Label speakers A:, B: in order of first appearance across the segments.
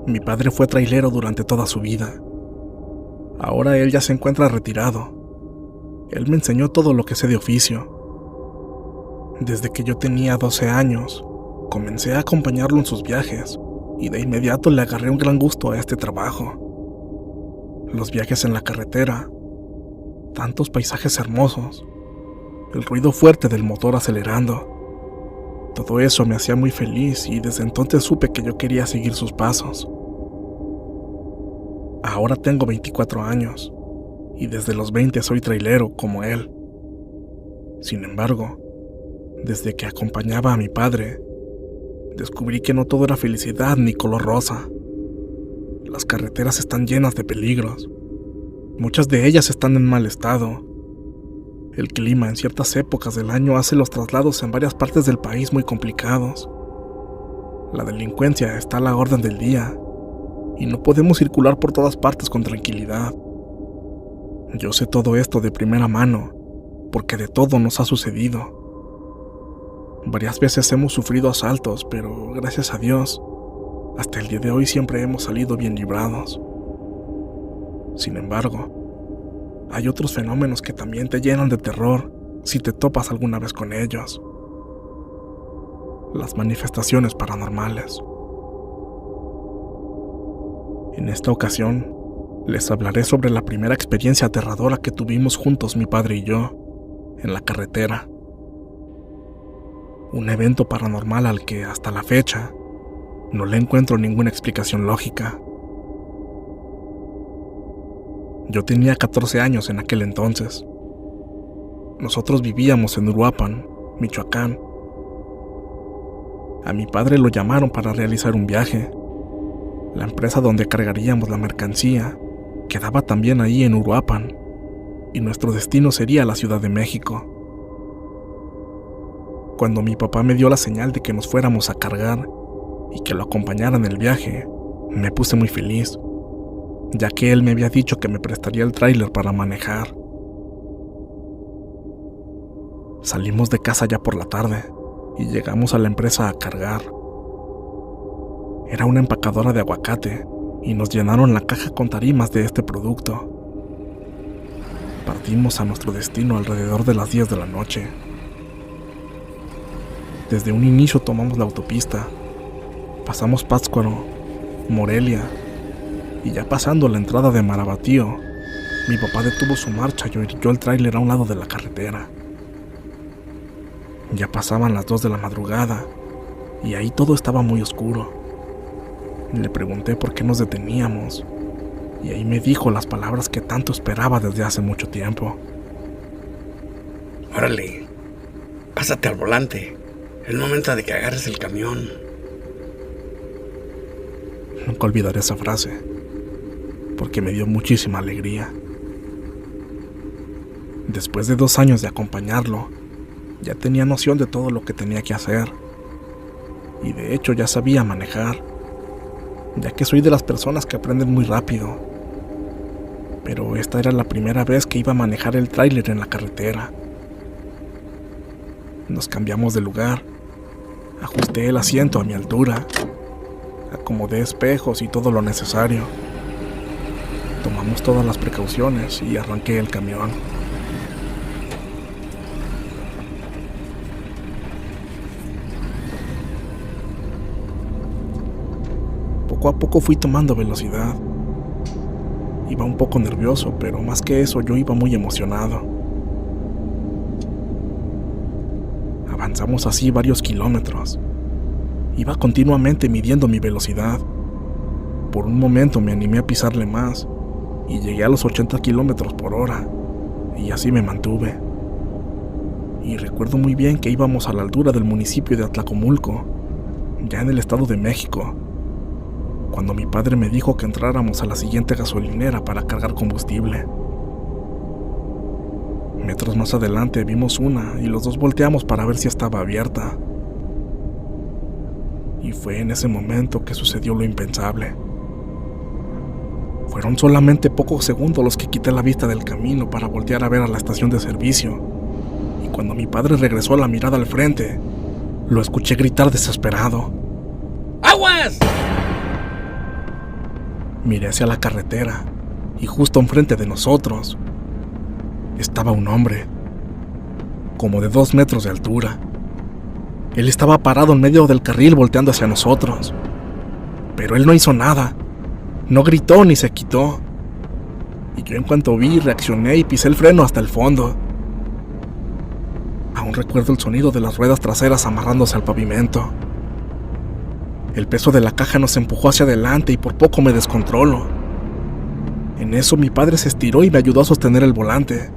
A: Mi padre fue trailero durante toda su vida. Ahora él ya se encuentra retirado. Él me enseñó todo lo que sé de oficio. Desde que yo tenía 12 años, comencé a acompañarlo en sus viajes y de inmediato le agarré un gran gusto a este trabajo. Los viajes en la carretera, tantos paisajes hermosos, el ruido fuerte del motor acelerando, todo eso me hacía muy feliz y desde entonces supe que yo quería seguir sus pasos. Ahora tengo 24 años y desde los 20 soy trailero como él. Sin embargo, desde que acompañaba a mi padre, descubrí que no todo era felicidad ni color rosa. Las carreteras están llenas de peligros. Muchas de ellas están en mal estado. El clima en ciertas épocas del año hace los traslados en varias partes del país muy complicados. La delincuencia está a la orden del día y no podemos circular por todas partes con tranquilidad. Yo sé todo esto de primera mano, porque de todo nos ha sucedido. Varias veces hemos sufrido asaltos, pero gracias a Dios, hasta el día de hoy siempre hemos salido bien librados. Sin embargo, hay otros fenómenos que también te llenan de terror si te topas alguna vez con ellos. Las manifestaciones paranormales. En esta ocasión, les hablaré sobre la primera experiencia aterradora que tuvimos juntos mi padre y yo, en la carretera. Un evento paranormal al que, hasta la fecha, no le encuentro ninguna explicación lógica. Yo tenía 14 años en aquel entonces. Nosotros vivíamos en Uruapan, Michoacán. A mi padre lo llamaron para realizar un viaje. La empresa donde cargaríamos la mercancía quedaba también ahí en Uruapan, y nuestro destino sería la Ciudad de México. Cuando mi papá me dio la señal de que nos fuéramos a cargar y que lo acompañara en el viaje, me puse muy feliz, ya que él me había dicho que me prestaría el tráiler para manejar. Salimos de casa ya por la tarde y llegamos a la empresa a cargar. Era una empacadora de aguacate y nos llenaron la caja con tarimas de este producto. Partimos a nuestro destino alrededor de las 10 de la noche. Desde un inicio tomamos la autopista, pasamos Pátzcuaro, Morelia, y ya pasando la entrada de Marabatío, mi papá detuvo su marcha y orilló el tráiler a un lado de la carretera. Ya pasaban las 2 de la madrugada y ahí todo estaba muy oscuro. Le pregunté por qué nos deteníamos y ahí me dijo las palabras que tanto esperaba desde hace mucho tiempo.
B: Órale, pásate al volante. Es momento de que agarres el camión.
A: Nunca olvidaré esa frase, porque me dio muchísima alegría. Después de 2 años de acompañarlo, ya tenía noción de todo lo que tenía que hacer. Y de hecho ya sabía manejar, ya que soy de las personas que aprenden muy rápido. Pero esta era la primera vez que iba a manejar el tráiler en la carretera. Nos cambiamos de lugar, ajusté el asiento a mi altura, acomodé espejos y todo lo necesario. Tomamos todas las precauciones y arranqué el camión. Poco a poco fui tomando velocidad. Iba un poco nervioso, pero más que eso yo iba muy emocionado. Avanzamos así varios kilómetros. Iba continuamente midiendo mi velocidad. Por un momento me animé a pisarle más y llegué a los 80 kilómetros por hora, y así me mantuve. Y recuerdo muy bien que íbamos a la altura del municipio de Atlacomulco, ya en el Estado de México, cuando mi padre me dijo que entráramos a la siguiente gasolinera para cargar combustible. Metros más adelante vimos una y los dos volteamos para ver si estaba abierta. Y fue en ese momento que sucedió lo impensable. Fueron solamente pocos segundos los que quité la vista del camino para voltear a ver a la estación de servicio, y cuando mi padre regresó la mirada al frente, lo escuché gritar desesperado:
B: ¡Aguas!
A: Miré hacia la carretera y justo enfrente de nosotros estaba un hombre, como de 2 metros de altura. Él estaba parado en medio del carril volteando hacia nosotros, pero él no hizo nada, no gritó ni se quitó. Y yo en cuanto vi, reaccioné y pisé el freno hasta el fondo. Aún recuerdo el sonido de las ruedas traseras amarrándose al pavimento. El peso de la caja nos empujó hacia adelante y por poco me descontrolo. En eso mi padre se estiró y me ayudó a sostener el volante,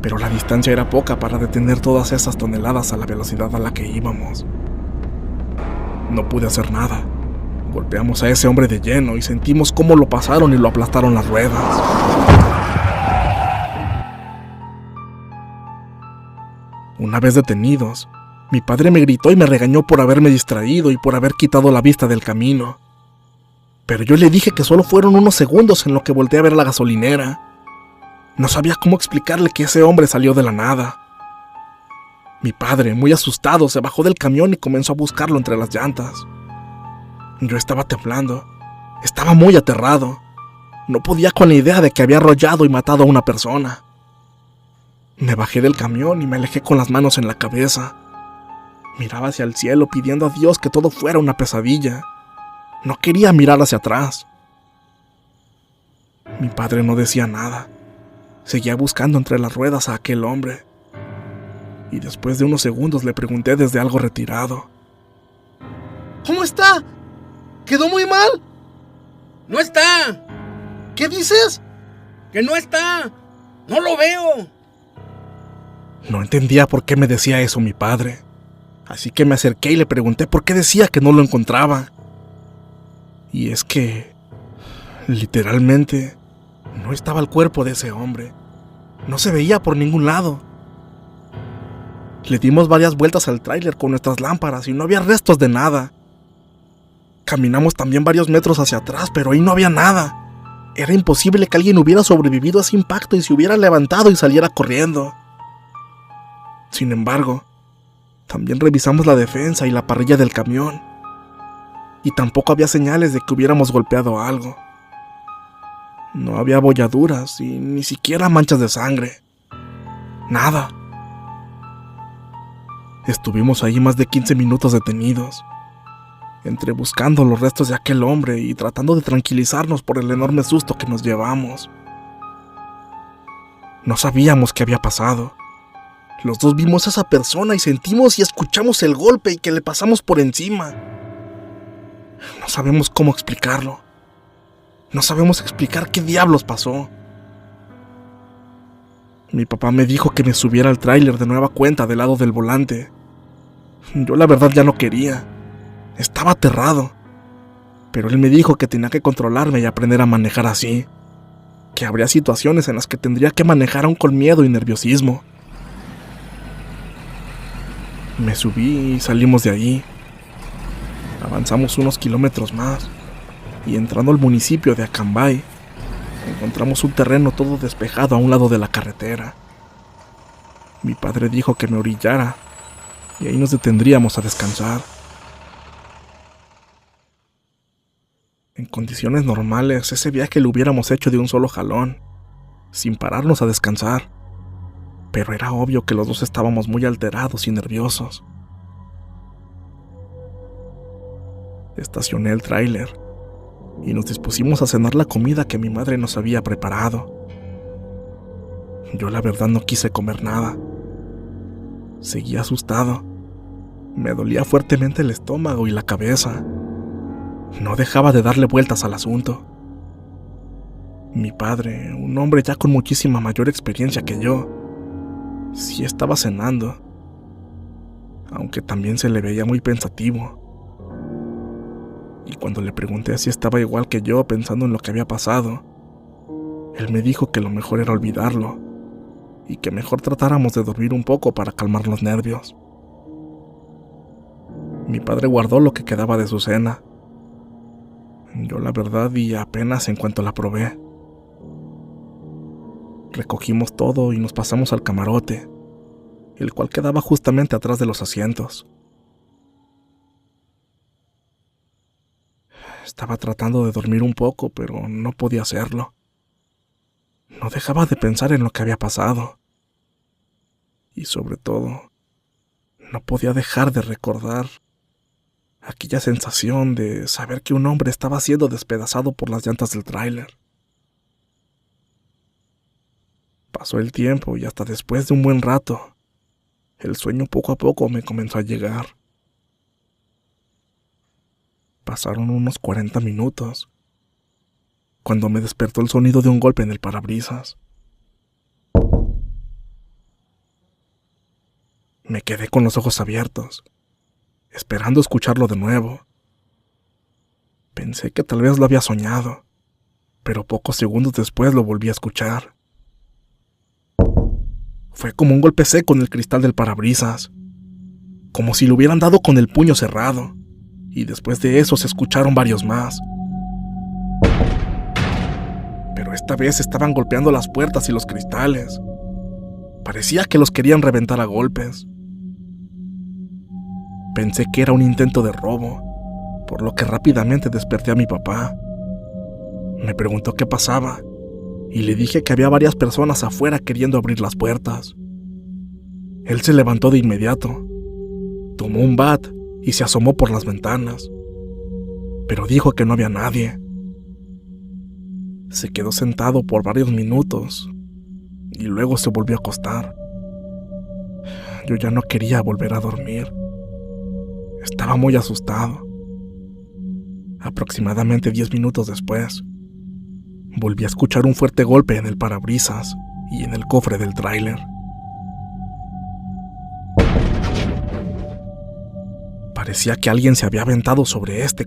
A: pero la distancia era poca para detener todas esas toneladas a la velocidad a la que íbamos. No pude hacer nada. Golpeamos a ese hombre de lleno y sentimos cómo lo pasaron y lo aplastaron las ruedas. Una vez detenidos, mi padre me gritó y me regañó por haberme distraído y por haber quitado la vista del camino. Pero yo le dije que solo fueron unos segundos en lo que volteé a ver la gasolinera. No sabía cómo explicarle que ese hombre salió de la nada. Mi padre, muy asustado, se bajó del camión y comenzó a buscarlo entre las llantas. Yo estaba temblando, estaba muy aterrado. No podía con la idea de que había arrollado y matado a una persona. Me bajé del camión y me alejé con las manos en la cabeza. Miraba hacia el cielo pidiendo a Dios que todo fuera una pesadilla. No quería mirar hacia atrás. Mi padre no decía nada. Seguía buscando entre las ruedas a aquel hombre. Y después de unos segundos le pregunté desde algo retirado:
C: ¿Cómo está? ¿Quedó muy mal?
B: ¡No está!
C: ¿Qué dices?
B: ¡Que no está! ¡No lo veo!
A: No entendía por qué me decía eso mi padre. Así que me acerqué y le pregunté por qué decía que no lo encontraba. Y es que, literalmente, no estaba el cuerpo de ese hombre. No se veía por ningún lado. Le dimos varias vueltas al tráiler con nuestras lámparas y no había restos de nada. Caminamos también varios metros hacia atrás, pero ahí no había nada. Era imposible que alguien hubiera sobrevivido a ese impacto y se hubiera levantado y saliera corriendo. Sin embargo, también revisamos la defensa y la parrilla del camión, y tampoco había señales de que hubiéramos golpeado algo. No había abolladuras y ni siquiera manchas de sangre. Nada. Estuvimos ahí más de 15 minutos detenidos, entre buscando los restos de aquel hombre y tratando de tranquilizarnos por el enorme susto que nos llevamos. No sabíamos qué había pasado. Los dos vimos a esa persona y sentimos y escuchamos el golpe y que le pasamos por encima. No sabemos cómo explicarlo. No sabemos explicar qué diablos pasó. Mi papá me dijo que me subiera al tráiler de nueva cuenta del lado del volante. Yo la verdad ya no quería. Estaba aterrado. Pero él me dijo que tenía que controlarme y aprender a manejar así. Que habría situaciones en las que tendría que manejar aún con miedo y nerviosismo. Me subí y salimos de allí. Avanzamos unos kilómetros más y entrando al municipio de Acambay, encontramos un terreno todo despejado a un lado de la carretera. Mi padre dijo que me orillara y ahí nos detendríamos a descansar. En condiciones normales, ese viaje lo hubiéramos hecho de un solo jalón, sin pararnos a descansar. Pero era obvio que los dos estábamos muy alterados y nerviosos. Estacioné el tráiler y nos dispusimos a cenar la comida que mi madre nos había preparado. Yo la verdad no quise comer nada. Seguía asustado. Me dolía fuertemente el estómago y la cabeza. No dejaba de darle vueltas al asunto. Mi padre, un hombre ya con muchísima mayor experiencia que yo, sí estaba cenando, aunque también se le veía muy pensativo. Y cuando le pregunté si estaba igual que yo pensando en lo que había pasado, él me dijo que lo mejor era olvidarlo y que mejor tratáramos de dormir un poco para calmar los nervios. Mi padre guardó lo que quedaba de su cena. Yo la verdad vi apenas en cuanto la probé. Recogimos todo y nos pasamos al camarote, el cual quedaba justamente atrás de los asientos. Estaba tratando de dormir un poco, pero no podía hacerlo. No dejaba de pensar en lo que había pasado. Y sobre todo, no podía dejar de recordar aquella sensación de saber que un hombre estaba siendo despedazado por las llantas del tráiler. Pasó el tiempo y hasta después de un buen rato, el sueño poco a poco me comenzó a llegar. Pasaron unos 40 minutos, cuando me despertó el sonido de un golpe en el parabrisas. Me quedé con los ojos abiertos, esperando escucharlo de nuevo. Pensé que tal vez lo había soñado, pero pocos segundos después lo volví a escuchar. Fue como un golpe seco en el cristal del parabrisas, como si lo hubieran dado con el puño cerrado, y después de eso se escucharon varios más. Pero esta vez estaban golpeando las puertas y los cristales. Parecía que los querían reventar a golpes. Pensé que era un intento de robo, por lo que rápidamente desperté a mi papá. Me preguntó qué pasaba, y le dije que había varias personas afuera queriendo abrir las puertas. Él se levantó de inmediato, tomó un bat y se asomó por las ventanas, pero dijo que no había nadie. Se quedó sentado por varios minutos y luego se volvió a acostar. Yo ya no quería volver a dormir. Estaba muy asustado. Aproximadamente 10 minutos después, volví a escuchar un fuerte golpe en el parabrisas y en el cofre del tráiler. Parecía que alguien se había aventado sobre este